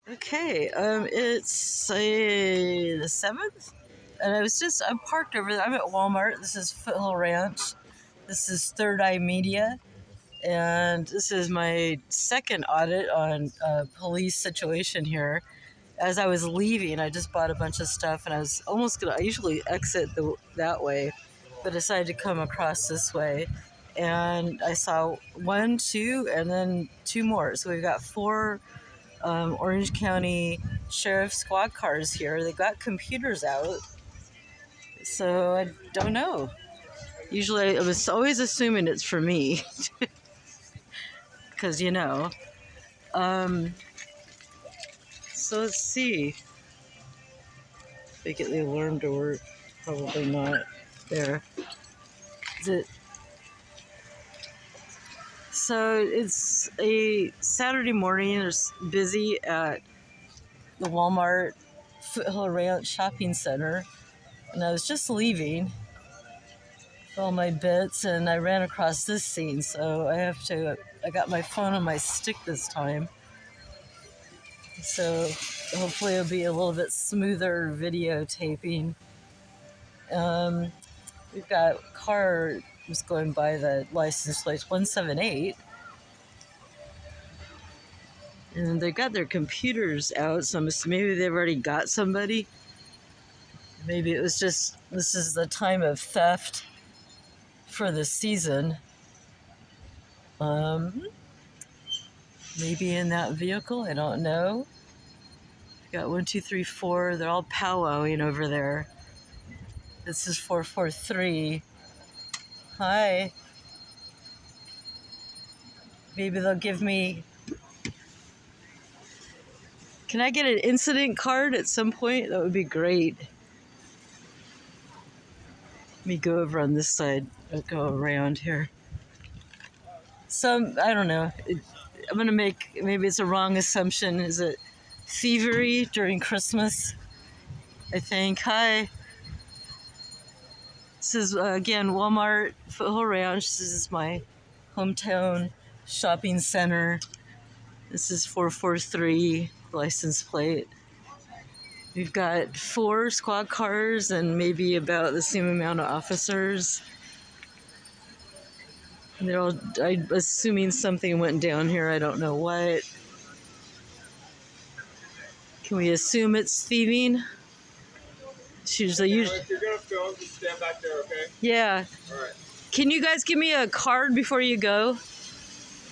Okay, it's the 7th, and I'm parked over there. I'm at Walmart. This is Foothill Ranch. This is Third Eye Media, and this is my second audit on police situation here. As I was leaving, I just bought a bunch of stuff, and I usually exit that way, but decided to come across this way. And I saw one, two, and then two more. So we've got four Orange County Sheriff Squad cars here. They got computers out, so I don't know. Usually, I was always assuming it's for me, because Um, so let's see. If I get the alarm to work, probably not. There. Is it? So it's a Saturday morning. It's busy at the Walmart Foothill Ranch shopping center, and I was just leaving all my bits, and I ran across this scene, so I got my phone on my stick this time, so hopefully it'll be a little bit smoother videotaping. We've got a car was going by, the license plate 178, and they got their computers out, so maybe they've already got somebody. Maybe it was just, this is the time of theft for the season. Maybe in that vehicle, I don't know. Got 1, 2, 3, 4. They're all powwowing over there. This is 443. Hi. Maybe they'll give me. Can I get an incident card at some point? That would be great. Let me go over on this side. I'll go around here. I don't know. I'm going to make, maybe it's a wrong assumption. Is it thievery during Christmas? I think. Hi. This is, again, Walmart Foothill Ranch. This is my hometown shopping center. This is 443 license plate. We've got 4 squad cars and maybe about the same amount of officers. And they're all, I'm assuming something went down here. I don't know what. Can we assume it's thieving? It's usually, if you're gonna film, just stand back there, okay? Yeah. All right. Can you guys give me a card before you go?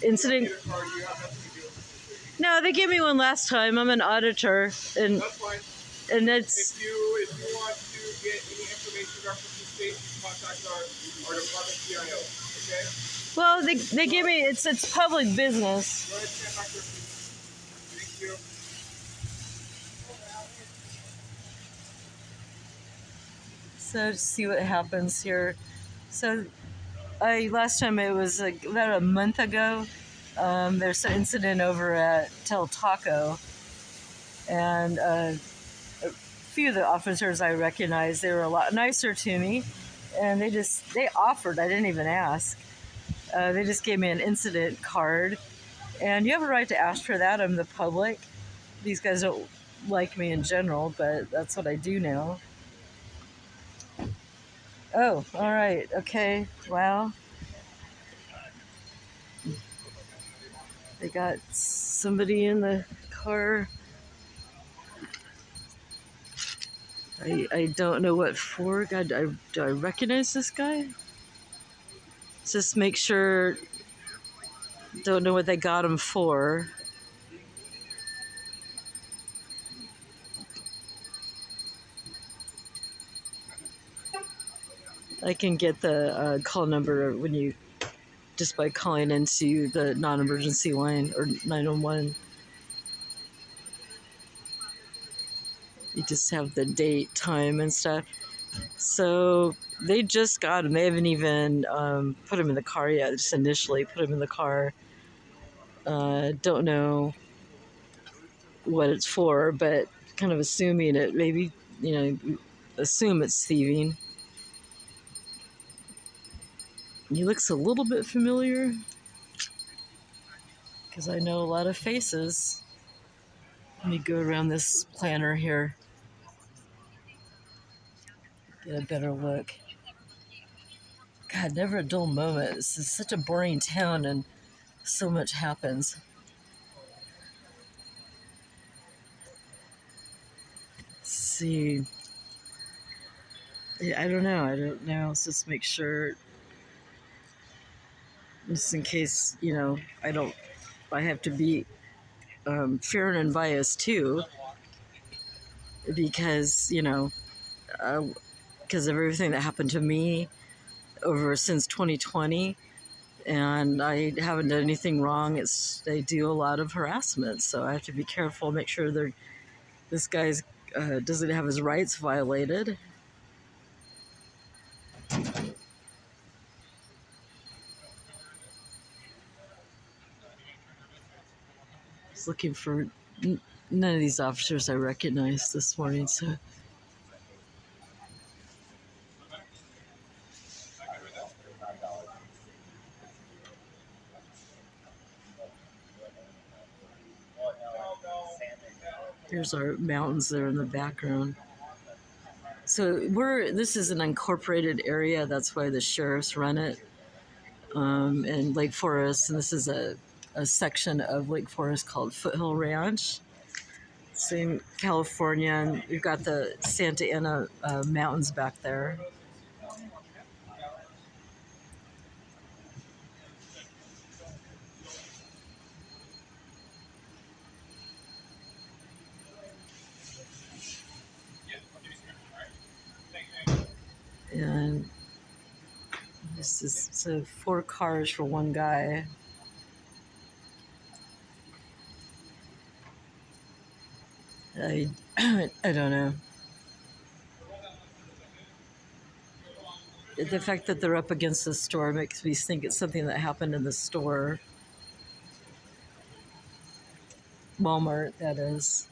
Incident. You don't need a card. You have nothing to do with this. No, they gave me one last time. I'm an auditor, and that's fine. And it's. If you want to get any information reference to state, contact our department PIO. Okay. Well, they give me it's public business. Go ahead, stand back there, please. Thank you. So to see what happens here. So last time, it was about a month ago. There's an incident over at Tel Taco, and a few of the officers I recognized, they were a lot nicer to me, and they offered. I didn't even ask. They just gave me an incident card, and you have a right to ask for that. I'm the public. These guys don't like me in general, but that's what I do now. Oh, all right. Okay. Wow. They got somebody in the car. I don't know what for. God, do I recognize this guy? Just make sure. Don't know what they got him for. I can get the call number when you, just by calling into the non-emergency line or 911. You just have the date, time, and stuff. So they just got him. They haven't even put him in the car yet. Just initially put him in the car. Don't know what it's for, but kind of assuming it. Maybe, assume it's thieving. He looks a little bit familiar because I know a lot of faces. Let me go around this planter here, get a better look. God, never a dull moment. This is such a boring town and so much happens. Let's see. Yeah, I don't know. Let's just make sure, just in case, I have to be fair and unbiased too, because, because of everything that happened to me over since 2020. And I haven't done anything wrong. They do a lot of harassment, so I have to be careful, make sure this guy's doesn't have his rights violated. I was looking for none of these officers I recognized this morning, so. Here's our mountains there in the background. So this is an unincorporated area. That's why the sheriffs run it. And Lake Forest, and this is a section of Lake Forest called Foothill Ranch. Same California, and we've got the Santa Ana mountains back there. And this is so 4 cars for one guy. I don't know. The fact that they're up against the store makes me think it's something that happened in the store. Walmart, that is.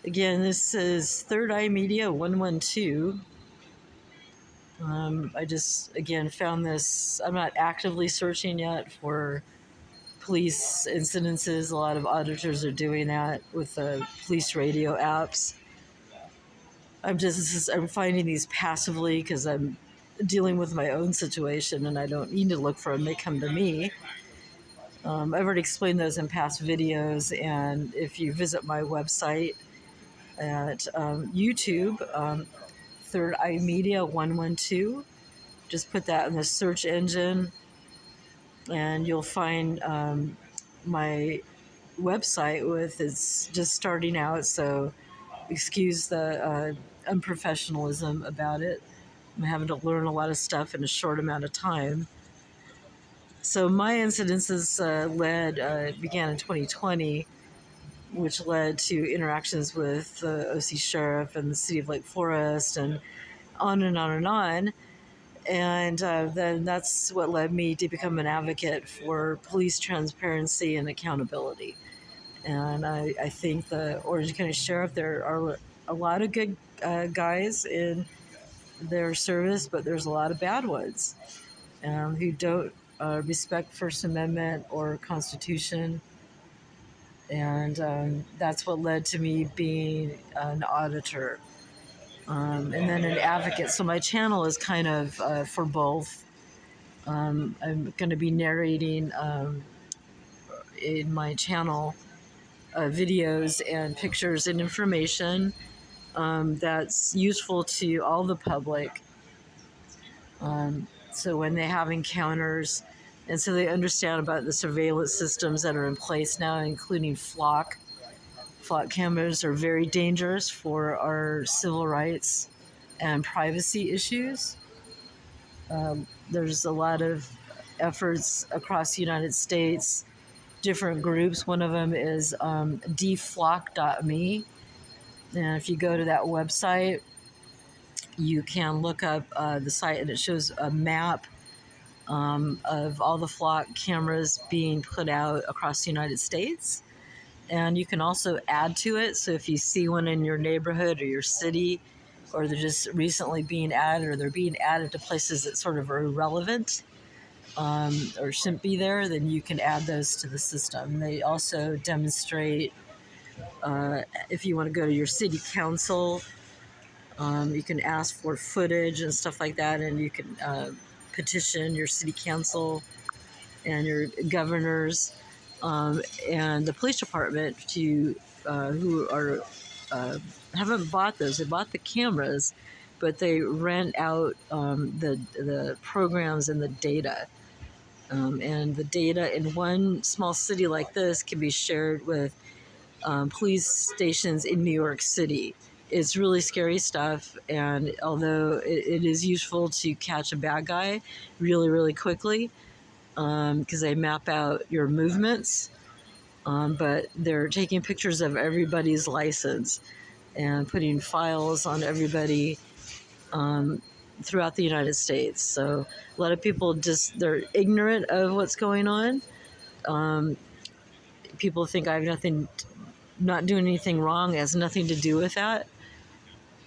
Again, this is Third Eye Media 112. I just, again, found this. I'm not actively searching yet for police incidences. A lot of auditors are doing that with the police radio apps. I'm finding these passively because I'm dealing with my own situation and I don't need to look for them. They come to me. I've already explained those in past videos, and if you visit my website at YouTube, Third Eye Media 112, just put that in the search engine and you'll find my website it's just starting out, so excuse the unprofessionalism about it. I'm having to learn a lot of stuff in a short amount of time. So my incidences began in 2020, which led to interactions with the OC Sheriff and the City of Lake Forest and on and on and on. And then that's what led me to become an advocate for police transparency and accountability. And I think the Orange County Sheriff, there are a lot of good guys in their service, but there's a lot of bad ones who don't respect First Amendment or Constitution. And that's what led to me being an auditor. And then an advocate. So my channel is kind of for both. I'm going to be narrating in my channel videos and pictures and information that's useful to all the public. So when they have encounters, and so they understand about the surveillance systems that are in place now, including flock. Flock cameras are very dangerous for our civil rights and privacy issues. There's a lot of efforts across the United States, different groups. One of them is deflock.me. And if you go to that website, you can look up the site, and it shows a map of all the flock cameras being put out across the United States. And you can also add to it. So if you see one in your neighborhood or your city, or they're just recently being added, or they're being added to places that sort of are irrelevant or shouldn't be there, then you can add those to the system. They also demonstrate if you want to go to your city council, you can ask for footage and stuff like that, and you can petition your city council and your governors and the police department to who are haven't bought those. They bought the cameras, but they rent out the programs and the data. And the data in one small city like this can be shared with police stations in New York City. It's really scary stuff, and although it is useful to catch a bad guy really, really quickly, because they map out your movements, but they're taking pictures of everybody's license and putting files on everybody throughout the United States. So a lot of people they're ignorant of what's going on. People think I have not doing anything wrong. It has nothing to do with that.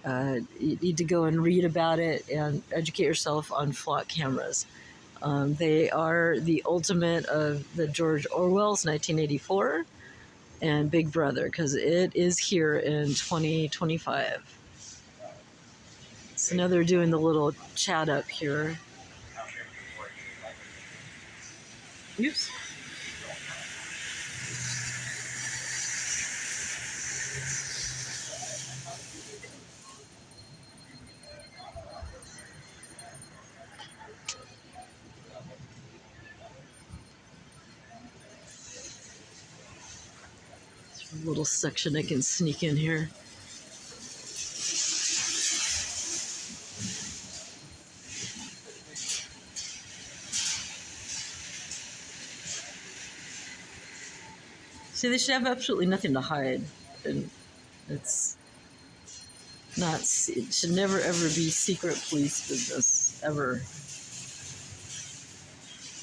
You need to go and read about it and educate yourself on flock cameras. They are the ultimate of the George Orwell's 1984 and Big Brother, because it is here in 2025. So now they're doing the little chat up here. Oops. There's a little section I can sneak in here. See, they should have absolutely nothing to hide, and it's not. It should never ever be secret police business ever.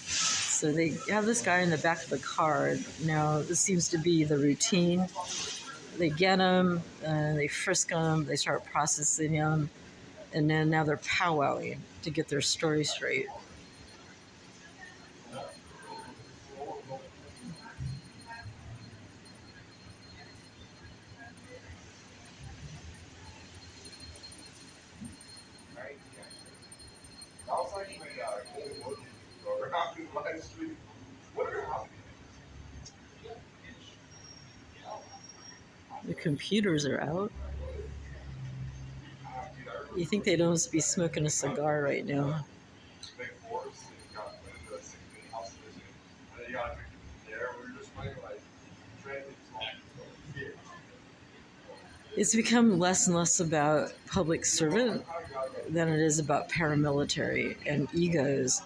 So they have this guy in the back of the car. Now this seems to be the routine. They get him, they frisk him, they start processing him, and then now they're powwowing to get their story straight. The computers are out. You think they'd almost be smoking a cigar right now. It's become less and less about public servant than it is about paramilitary and egos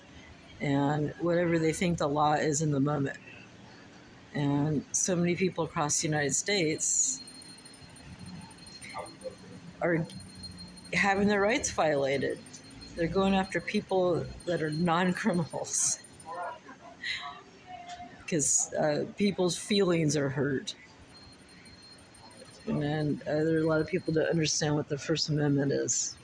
and whatever they think the law is in the moment. And so many people across the United States are having their rights violated. They're going after people that are non-criminals because people's feelings are hurt. And then there are a lot of people that understand what the First Amendment is.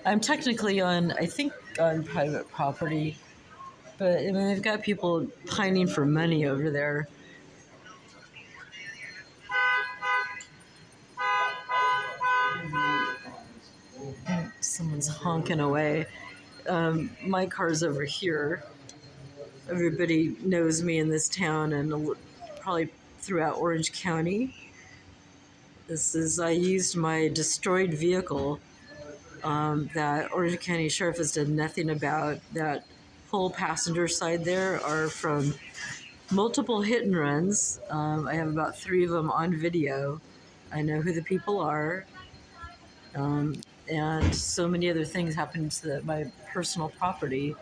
I'm technically on private property, but I mean, they've got people pining for money over there. Someone's honking away. My car's over here. Everybody knows me in this town and probably throughout Orange County. I used my destroyed vehicle that Orange County Sheriff has done nothing about. That whole passenger side there are from multiple hit and runs. I have about 3 of them on video. I know who the people are. And so many other things happened to my personal property